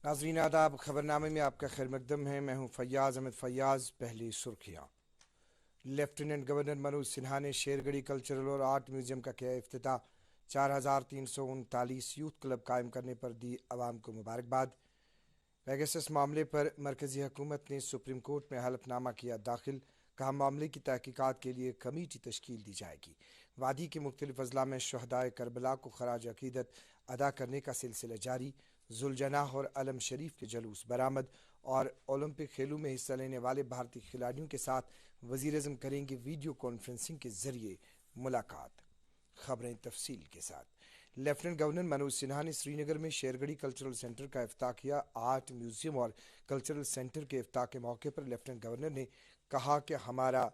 नाज़रीन आदाब, खबरनामे में आपका खैर मकदम है। मैं हूं फैयाज अहमद फैयाज। पहली सुर्खियां। लेफ्टिनेंट गवर्नर मनोज सिन्हा ने शेरगढ़ी कल्चरल और आर्ट म्यूजियम का किया इफ्तिताह। 4339 यूथ क्लब कायम करने पर दी आवाम को मुबारकबाद। पेगासस मामले पर मरकजी हुकूमत ने सुप्रीम कोर्ट में हलफनामा किया दाखिल। कहा मामले की तहकीकात के लिए कमेटी तश्कील दी जाएगी। वादी के मुख्तलिफ अजला में शहदाए करबला को खराज अकीदत अदा करने का सिलसिला जारी। जुलजनाह और अलम शरीफ के जलूस बरामद। और ओलंपिक खेलों में हिस्सा लेने वाले भारतीय खिलाड़ियों के साथ वज़ीर-ए-आज़म करेंगे वीडियो कॉन्फ्रेंसिंग के जरिए मुलाकात। खबरें तफसील के साथ। लेफ्टिनेंट गवर्नर मनोज सिन्हा ने श्रीनगर में शेरगढ़ी कल्चरल सेंटर का इफ्ताह किया। आर्ट म्यूजियम और कल्चरल सेंटर के इफ्ताह के मौके पर लेफ्टिनेंट गवर्नर ने कहा कि हमारा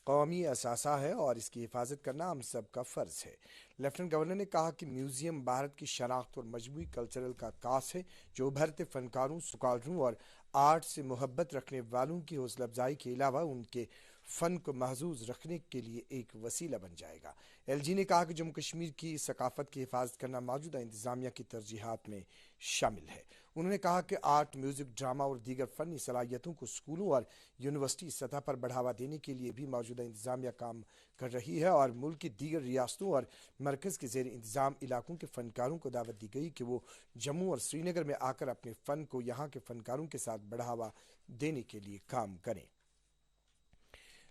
कौमी असासा है और इसकी हिफाजत करना हम सब का फ़र्ज है। लेफ्टिनेंट गवर्नर ने कहा कि म्यूजियम भारत की शनाख्त और मजबूई कल्चरल का कास है, जो उभरते फनकारों, स्कॉलरों और आर्ट से मोहब्बत रखने वालों की हौसला अफजाई के अलावा उनके फ़न को महफूज रखने के लिए एक वसीला बन जाएगा। एलजी ने कहा कि जम्मू कश्मीर की सकाफत की हिफाजत करना मौजूदा इंतजामिया की तरजीहात में शामिल है। उन्होंने कहा कि आर्ट, म्यूजिक, ड्रामा और दीगर फ़नी सलाहियतों को स्कूलों और यूनिवर्सिटी सतह पर बढ़ावा देने के लिए भी मौजूदा इंतजामिया काम कर रही है और मुल्क की दीगर रियासतों और मरकज़ के ज़ेर इंतजाम इलाकों के फ़नकारों को दावत दी गई कि वो जम्मू और श्रीनगर में आकर अपने फ़न को यहाँ के फ़नकारों के साथ बढ़ावा देने के लिए काम करें।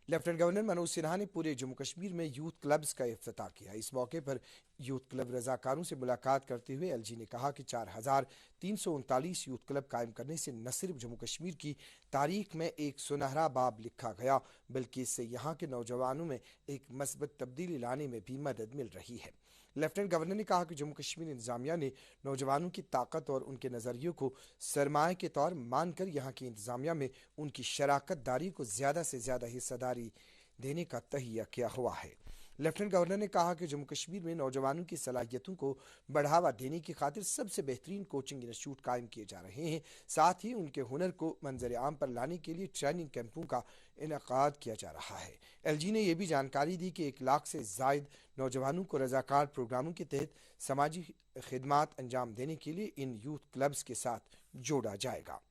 लेफ्टिनेंट गवर्नर मनोज सिन्हा ने पूरे जम्मू कश्मीर में यूथ क्लब्स का इफ्तिताह किया। इस मौके पर यूथ क्लब रजाकारों से मुलाकात करते हुए एलजी ने कहा कि 4339 यूथ क्लब कायम करने से न सिर्फ जम्मू कश्मीर की तारीख में एक सुनहरा बाब लिखा गया, बल्कि इससे यहाँ के नौजवानों में एक मस्बत तब्दीली लाने में भी मदद मिल रही है। लेफ्टिनेंट गवर्नर ने कहा कि जम्मू कश्मीर इंतजामिया ने नौजवानों की ताकत और उनके नज़रियों को सरमाए के तौर मानकर यहाँ की इंतजामिया में उनकी शराकत दारी को ज़्यादा से ज़्यादा हिस्सेदारी देने का तहिया किया हुआ है। लेफ्टिनेंट गवर्नर ने कहा कि जम्मू कश्मीर में नौजवानों की सलाहियतों को बढ़ावा देने की खातिर सबसे बेहतरीन कोचिंग इंस्टीट्यूट कायम किए जा रहे हैं। साथ ही उनके हुनर को मंजर आम पर लाने के लिए ट्रेनिंग कैंपों का इनेकाद किया जा रहा है। एलजी ने यह भी जानकारी दी कि 1 लाख से जायद नौजवानों को रजाकार प्रोग्रामों के तहत समाजी खिदमात अंजाम देने के लिए इन यूथ क्लब्स के साथ जोड़ा जाएगा।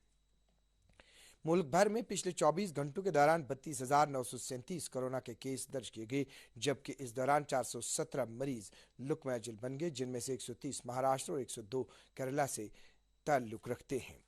मुल्क भर में पिछले 24 घंटों के दौरान 32,937 कोरोना के केस दर्ज किए गए, जबकि इस दौरान 417 मरीज लुकमा अजल बन गए, जिनमें से 130 महाराष्ट्र और 102 केरला से ताल्लुक रखते हैं।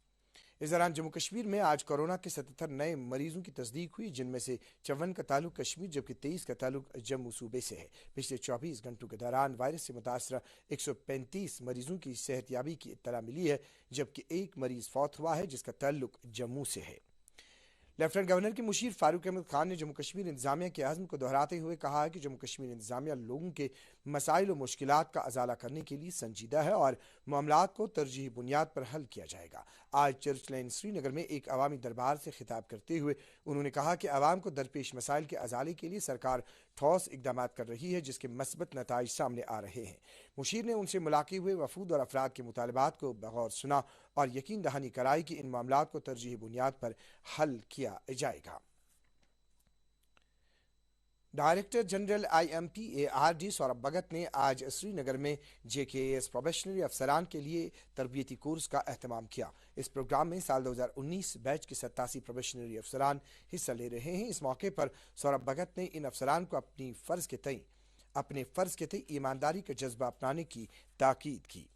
इस दौरान जम्मू कश्मीर में आज कोरोना के 77 नए मरीजों की तस्दीक हुई, जिनमें से 54 का ताल्लुक कश्मीर जबकि 23 का ताल्लुक जम्मू सूबे से है। पिछले 24 घंटों के दौरान वायरस से मुतासरा 135 मरीजों की सेहतयाबी की इत्तला मिली है, जबकि एक मरीज फौत हुआ है जिसका ताल्लुक जम्मू से है। लेफ्टिनेंट गवर्नर के मुशीर फारूक अहमद खान ने जम्मू कश्मीर इंतजामिया के अज़्म को दोहराते हुए कहा है कि जम्मू कश्मीर इंतजामिया लोगों के मसाइल और मुश्किलात का अजाला करने के लिए संजीदा है और मामलात को तरजीही बुनियाद पर हल किया जाएगा। आज चर्च लेन श्रीनगर में एक अवामी दरबार से खिताब करते हुए उन्होंने कहा कि अवाम को दरपेश मसाइल के अजाले के लिए सरकार ठोस इकदाम कर रही है, जिसके मस्बत नताइज सामने आ रहे हैं। मुशीर ने उनसे मुलाकात हुए वफूद और अफराद के मुतालबात को बगौर सुना और यकीन दहानी कराई कि इन मामलात को तरजीही बुनियाद पर हल किया जाएगा। डायरेक्टर जनरल IMPARD सौरभ भगत ने आज श्रीनगर में JKAS प्रोबेशनरी अफसरान के लिए तरबियती कोर्स का एहतमाम किया। इस प्रोग्राम में साल 2019 बैच के 87 प्रोबेशनरी अफसरान हिस्सा ले रहे हैं। इस मौके पर सौरभ भगत ने इन अफसरान को अपने फ़र्ज के तय ईमानदारी का जज्बा अपनाने की ताकीद की।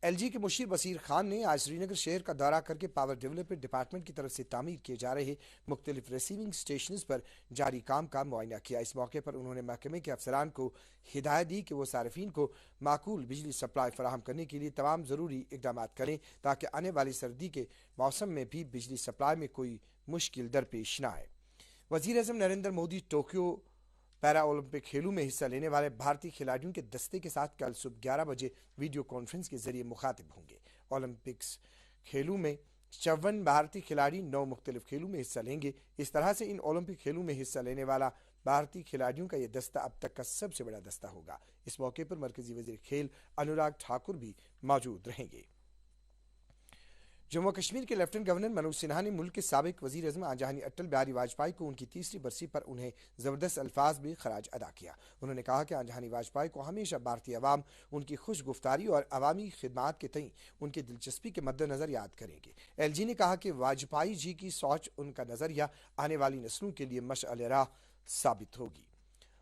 एलजी के मुशीर बसीर खान ने आज श्रीनगर शहर का दौरा करके पावर डेवलपमेंट डिपार्टमेंट की तरफ से तामीर किए जा रहे मुख्तलिफ रिसीविंग स्टेशन पर जारी काम का मुआयना किया। इस मौके पर उन्होंने महकमे के अफसरान को हिदायत दी कि वो सार्फिन को माकूल बिजली सप्लाई फराहम करने के लिए तमाम ज़रूरी इकदाम करें ताकि आने वाली सर्दी के मौसम में भी बिजली सप्लाई में कोई मुश्किल दरपेश न आए। वज़ीर-ए-आज़म Narendra Modi Tokyo para Olympic खेलों में हिस्सा लेने वाले भारतीय खिलाड़ियों के दस्ते के साथ कल सुबह 11 बजे वीडियो कॉन्फ्रेंस के जरिए मुखातिब होंगे। ओलंपिक्स खेलों में 54 भारतीय खिलाड़ी 9 मुख्तलिफ खेलों में हिस्सा लेंगे। इस तरह से इन ओलंपिक खेलों में हिस्सा लेने वाला भारतीय खिलाड़ियों का यह दस्ता अब तक का सबसे बड़ा दस्ता होगा। इस मौके पर मरकजी वज़ीर खेल अनुराग ठाकुर भी मौजूद रहेंगे। جموں کشمیر کے لیفٹنٹ گورنر منوج سنہا نے ملک کے سابق وزیر اعظم آنجہانی اٹل بہاری واجپئی کو ان کی تیسری برسی پر انہیں زبردست الفاظ میں خراج ادا کیا۔ انہوں نے کہا کہ آنجہانی واجپئی کو ہمیشہ بھارتی عوام ان کی خوش گفتاری اور عوامی خدمات کے تئیں ان کی دلچسپی کے مد نظر یاد کریں گے۔ ایل جی نے کہا کہ واجپئی جی کی سوچ، ان کا نظریہ آنے والی نسلوں کے لیے مشعل راہ ثابت ہوگی۔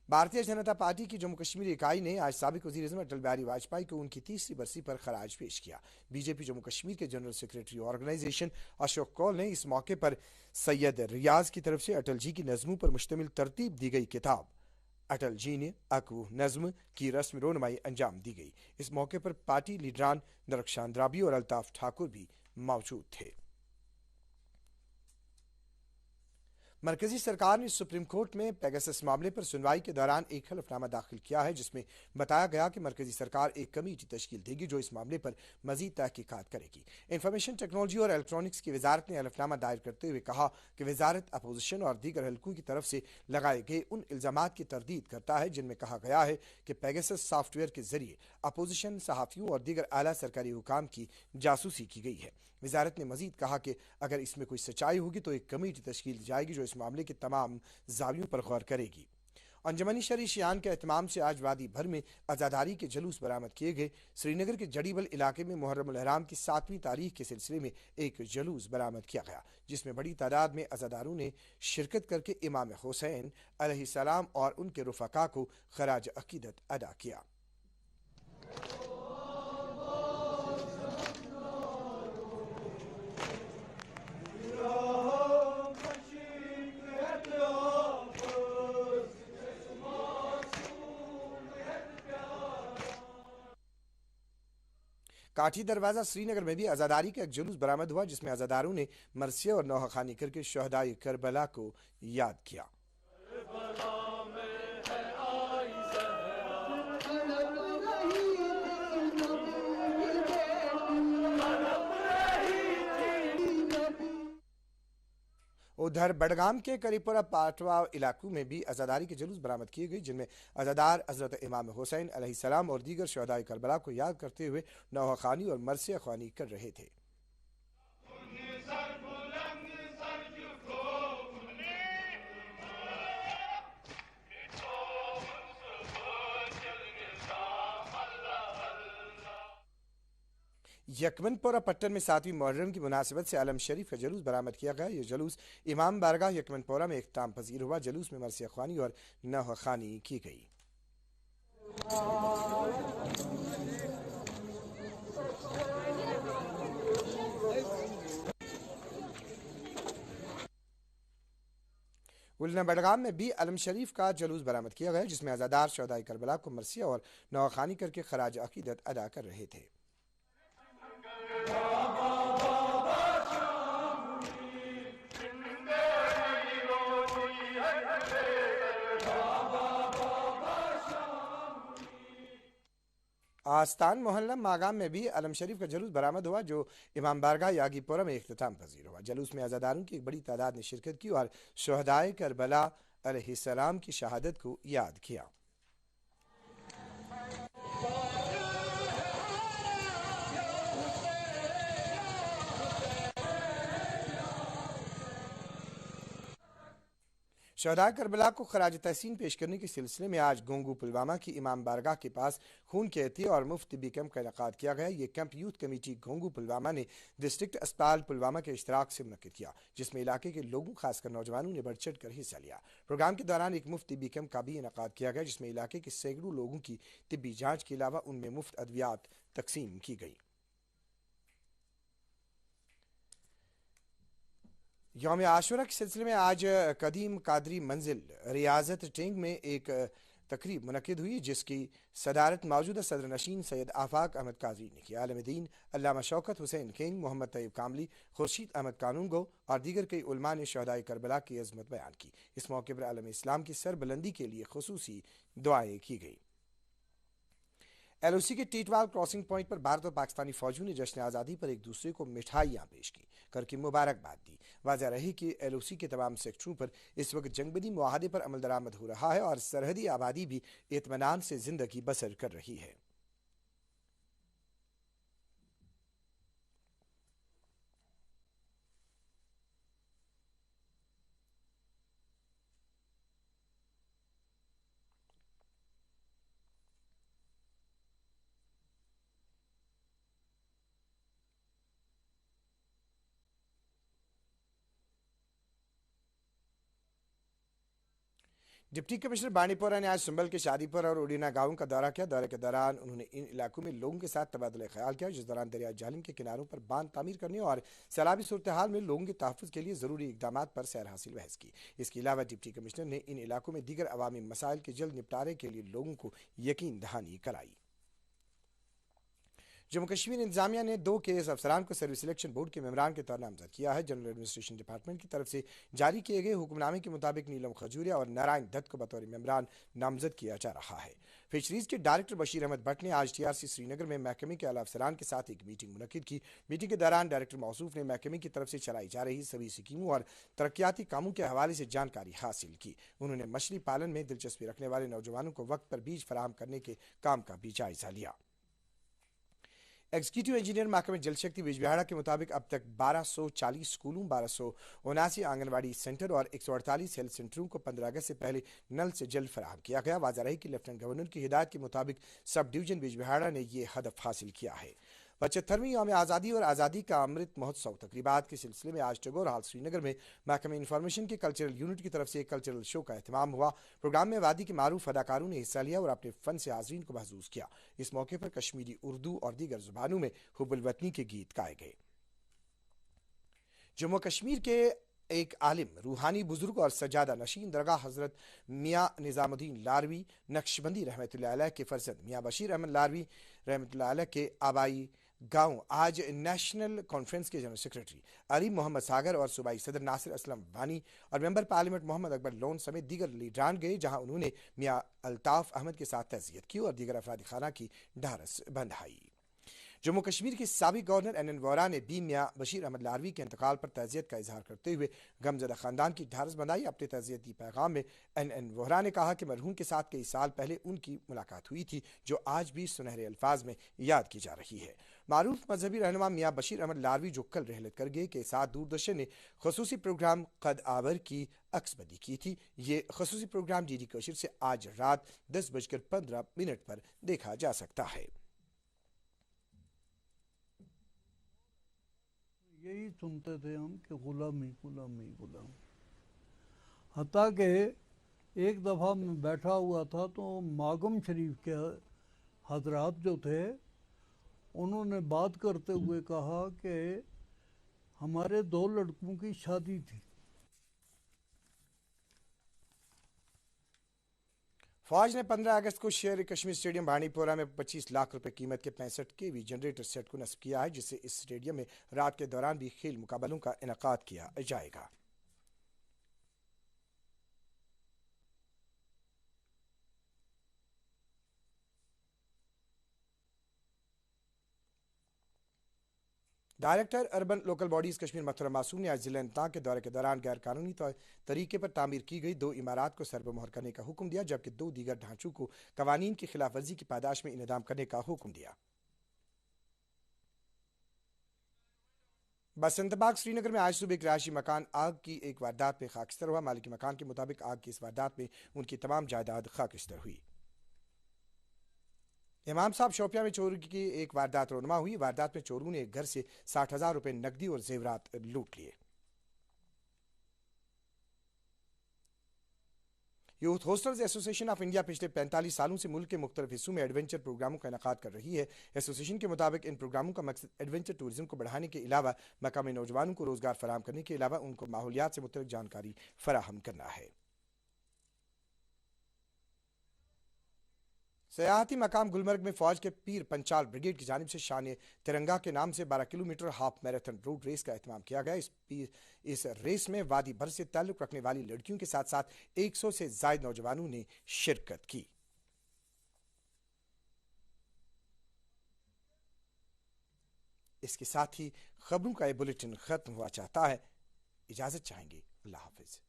بھارتیہ جنتا پارٹی کی جموں کشمیر اکائی نے آج سابق وزیر اعظم اٹل بہاری واجپئی کو ان کی تیسری برسی پر خراج پیش کیا۔ بی جے پی جموں کشمیر کے جنرل سیکریٹری آرگنائزیشن اشوک کول نے اس موقع پر سید ریاض کی طرف سے اٹل جی کی نظموں پر مشتمل ترتیب دی گئی کتاب اٹل جی نے اکو نظم کی رسم رونمائی انجام دی گئی۔ اس موقع پر پارٹی لیڈران درخشان رابی اور الطاف ٹھاکر بھی موجود تھے۔ مرکزی سرکار نے سپریم کورٹ میں پیگاسس معاملے پر سنوائی کے دوران ایک حلف نامہ داخل کیا ہے، جس میں بتایا گیا کہ مرکزی سرکار ایک کمیٹی تشکیل دے گی جو اس معاملے پر مزید تحقیقات کرے گی۔ انفارمیشن ٹیکنالوجی اور الیکٹرانکس کی وزارت نے حلف نامہ دائر کرتے ہوئے کہا کہ وزارت اپوزیشن اور دیگر حلقوں کی طرف سے لگائے گئے ان الزامات کی تردید کرتا ہے جن میں کہا گیا ہے کہ پیگاسس سافٹ ویئر کے ذریعے اپوزیشن، صحافیوں اور دیگر اعلیٰ سرکاری حکام کی جاسوسی کی گئی ہے۔ وزارت نے مزید کہا کہ اگر اس میں کوئی سچائی ہوگی تو ایک کمیٹی تشکیل دی جائے گی جو اس معاملے کے تمام زاویوں پر غور کرے گی۔ انجمن شرعی شیان کے اہتمام سے آج وادی بھر میں عزاداری کے جلوس برآمد کیے گئے۔ سری نگر کے جڑیبل علاقے میں محرم الاحرام کی 7ویں تاریخ کے سلسلے میں ایک جلوس برآمد کیا گیا، جس میں بڑی تعداد میں عزاداروں نے شرکت کر کے امام حسین علیہ السلام اور ان کے رفقا کو خراج عقیدت ادا کیا۔ کاٹھی دروازہ سری نگر میں بھی عزاداری کا ایک جلوس برآمد ہوا، جس میں عزاداروں نے مرثیہ اور نوحہ خوانی کر کے شہدائے کربلا کو یاد کیا۔ ادھر بڈگام کے کریپورہ پاٹوا علاقوں میں بھی عزاداری کے جلوس برآمد کیے گئے، جن میں عزادار حضرت امام حسین علیہ السلام اور دیگر شہدائے کربلا کو یاد کرتے ہوئے نوحہ خوانی اور مرثیہ خوانی کر رہے تھے۔ یکمن پورہ پٹن میں 7ویں محرم کی مناسبت سے علم شریف کا جلوس برآمد کیا گیا۔ یہ جلوس امام بارگاہ یکمن پورہ میں اختتام پذیر ہوا۔ جلوس میں مرثیہ خوانی اور نوحہ خوانی کی گئی۔ ولنا بڈگام میں بھی علم شریف کا جلوس برآمد کیا گیا، جس میں عزادار شہدائے کربلا کو مرثیہ اور نوحہ خوانی کر کے خراج عقیدت ادا کر رہے تھے۔ آستان محلہ ماگام میں بھی علم شریف کا جلوس برآمد ہوا، جو امام بارگاہ یاگی پورہ میں اختتام پذیر ہوا۔ جلوس میں عزاداروں کی ایک بڑی تعداد نے شرکت کی اور شہدائے کربلا علیہ السلام کی شہادت کو یاد کیا۔ شہدائے کربلا کو خراج تحسین پیش کرنے کے سلسلے میں آج گونگو پلوامہ کی امام بارگاہ کے پاس خون کے عطیہ اور مفت طبی کیمپ کا انعقاد کیا گیا۔ یہ کیمپ یوتھ کمیٹی گونگو پلوامہ نے ڈسٹرکٹ اسپتال پلوامہ کے اشتراک سے منعقد کیا، جس میں علاقے کے لوگوں خاص کر نوجوانوں نے بڑھ چڑھ کر حصہ لیا۔ پروگرام کے دوران ایک مفت طبی کیمپ کا بھی انعقاد کیا گیا، جس میں علاقے کے سینکڑوں لوگوں کی طبی جانچ کے علاوہ ان میں مفت ادویات تقسیم کی گئی۔ یوم عاشورہ کے سلسلے میں آج قدیم قادری منزل ریاضت ٹینگ میں ایک تقریب منعقد ہوئی، جس کی صدارت موجودہ صدر نشین سید آفاق احمد قادری نے کی۔ عالم دین علامہ شوکت حسین کنگ، محمد طیب کاملی، خورشید احمد قانونگو اور دیگر کئی علماء نے شہدائے کربلا کی عظمت بیان کی۔ اس موقع پر عالم اسلام کی سربلندی کے لیے خصوصی دعائیں کی گئی۔ ایل او سی کے ٹیٹوال کراسنگ پوائنٹ پر بھارت اور پاکستانی فوجیوں نے جشن آزادی پر ایک دوسرے کو مٹھائیاں پیش کی کر کے مبارکباد دی۔ واضح رہی کہ ایل او سی کے تمام سیکٹروں پر اس وقت جنگ بندی معاہدے پر عمل درآمد ہو رہا ہے اور سرحدی آبادی بھی اطمینان سے زندگی بسر کر رہی ہے۔ डिप्टी कमिश्नर बानीपोरा ने आज संभल के शादीपुर और उड़ीना गांवों का दौरा किया। दौरे के दौरान उन्होंने इन इलाकों में लोगों के साथ तबादला ख्याल किया, जिस दौरान दरिया जालिम के किनारों पर बांध तामीर करने और सैलाबी सूरत हाल में लोगों के तहफ़्फ़ुज़ के लिए ज़रूरी इकदाम पर सैर हासिल बहस की। इसके अलावा डिप्टी कमिश्नर ने इन इलाकों में दीगर अवामी मसाइल के जल्द निपटारे के लिए लोगों को यकीन दहानी कराई। जम्मू कश्मीर इंतजामिया ने 2 केएस अफसरान को सर्विस सिलेक्शन बोर्ड के मेंबरान के तौर नामजद किया है। जनरल एडमिनिस्ट्रेशन डिपार्टमेंट की तरफ से जारी किए गए हुक्मनामे के मुताबिक नीलम खजूरिया और नारायण दत्त को बतौर मेंबरान नामजद किया जा रहा है। फिशरीज के डायरेक्टर बशीर अहमद भट्ट ने आज टीआरसी श्रीनगर में महकमे के आला अफसरान के साथ एक मीटिंग मुनक्किद की। मीटिंग के दौरान डायरेक्टर मौसूफ ने महकमे की तरफ से चलाई जा रही सभी स्कीमों और तरक्याती कामों के हवाले से जानकारी हासिल की। उन्होंने मछली पालन में दिलचस्पी रखने वाले नौजवानों को वक्त पर बीज फराहम करने के काम का भी जायजा लिया। एग्जीक्यूटिव इंजीनियर महकमे जल शक्ति बिजबिहाड़ा के मुताबिक अब तक 1240 स्कूलों, 1279 आंगनबाड़ी सेंटर और 148 हेल्थ सेंटरों को 15 अगस्त से पहले नल से जल फराहम किया गया। वाज़ा रही कि लेफ्टिनेंट गवर्नर की हिदायत के मुताबिक सब डिवीजन बिजबिहाड़ा ने यह हदफ हासिल किया है। 75वीं यौम आज़ादी और आज़ादी का अमृत महोत्सव तकरीबात के सिलसिले में आज टैगोर हॉल श्रीनगर में महकमे इंफॉर्मेशन के कल्चरल यूनिट की तरफ से एक कल्चरल शो का एहतमाम हुआ। प्रोग्राम में वादी के मारूफ अदाकारों ने हिस्सा लिया और अपने फन से हाज़रीन को महसूस किया। इस मौके पर कश्मीरी, उर्दू और दीगर जुबानों में हुब्बुल वतनी के गीत गाए गए। जम्मू कश्मीर के एक आलिम, रूहानी बुजुर्ग और सजादा नशीन दरगाह हजरत मियाँ निज़ामुद्दीन लारवी नक्शबंदी रहमतुल्लाह अलैह के फर्जंद मियाँ बशीर अहमद लारवी रहमतुल्लाह अलैह के आबाई गांव आज नेशनल कॉन्फ्रेंस के जनरल सेक्रेटरी अली मोहम्मद सागर और सूबाई सदर नासिर असलम वानी और मेंबर पार्लियामेंट मोहम्मद अकबर लोन समेत दीगर लीडरान गए, जहां उन्होंने मियाँ अल्ताफ अहमद के साथ तज़ियत की और दीगर अफराद खाना की ढारस बंधाई। जम्मू कश्मीर के साबिक गवर्नर एन एन वोहरा ने भी मियाँ बशीर अहमद लारवी के इंतकाल पर तज़ियत का इजहार करते हुए गमज़दा ख़ानदान की ढारस बंधाई। अपने तज़ियती पैगाम में एन एन वोहरा ने कहा कि मरहूम के साथ कई साल पहले उनकी मुलाकात हुई थी, जो आज भी सुनहरे अल्फाज में याद की जा रही है। मारूफ मजहबी रहनुमा मियाँ बशीर अहमद लारवी जो कल रहलत कर गए के साथ दूरदर्शन ने खसूसी प्रोग्राम कद आवर की अक्सबदी की थी। ये खसूसी प्रोग्राम डीडी कशिर से आज रात 10:15 पर देखा जा सकता है। यही सुनते थे हम कि गुलामी गुलामी गुलामी। हत्ता कि एक दफ़ा मैं बैठा हुआ था तो मागम शरीफ के हजरात जो थे उन्होंने बात करते हुए कहा कि हमारे 2 लड़कों की शादी थी। फौज ने 15 अगस्त को शेर कश्मीर स्टेडियम बानीपोरा में 25 लाख रुपए कीमत के 65 केवी जनरेटर सेट को नस्ब किया है, जिससे इस स्टेडियम में रात के दौरान भी खेल मुकाबलों का इनेकाद किया जाएगा। Director urban local bodies Kashmir Mathura मासूम ने आज जिला इंतजाम के दौरे के दौरान गैर कानूनी तरीके पर तामीर की गई 2 इमारत को सरबमोहर करने का हुक्म दिया, जबकि 2 दीगर ढांचों को कवानीन की खिलाफ वर्जी की पादाश में इनेदाम करने का हुक्म दिया। बसंतबाग श्रीनगर में आज सुबह एक रिहायशी मकान आग की एक वारदात में खाकिस्तर हुआ। मालिक मकान के मुताबिक आग की इस वारदात में उनकी तमाम जायदाद खाकिस्तर हुई। इमाम साहब शोपिया में चोरी की एक वारदात रोनमा हुई। वारदात में चोरों ने एक घर से 60,000 रुपए नकदी और जेवरात लूट लिए। Youth hostels association of India पिछले 45 सालों से मुल्क के मुख्तलिफ हिस्सों में एडवेंचर प्रोग्रामों का इनेकाद कर रही है। एसोसिएशन के मुताबिक इन प्रोग्रामों का मकसद एडवेंचर टूरिज्म को बढ़ाने के अलावा मकामी नौजवानों को रोजगार फराहम करने के अलावा उनको माहौलियात से मुतल्लिक जानकारी फराहम करना है। सयाहती मकाम गुलमर्ग में फौज के पीर पंचाल ब्रिगेड की जानिब से शान तिरंगा के नाम से 12 kilometre half marathon road race का एहतमाम किया गया। इस रेस में वादी भर से ताल्लुक रखने वाली लड़कियों के साथ साथ 100 से ज्यादा नौजवानों ने शिरकत की। इसके साथ ही खबरों का यह बुलेटिन खत्म हुआ चाहता है। इजाजत चाहेंगे। अल्लाह हाफिज।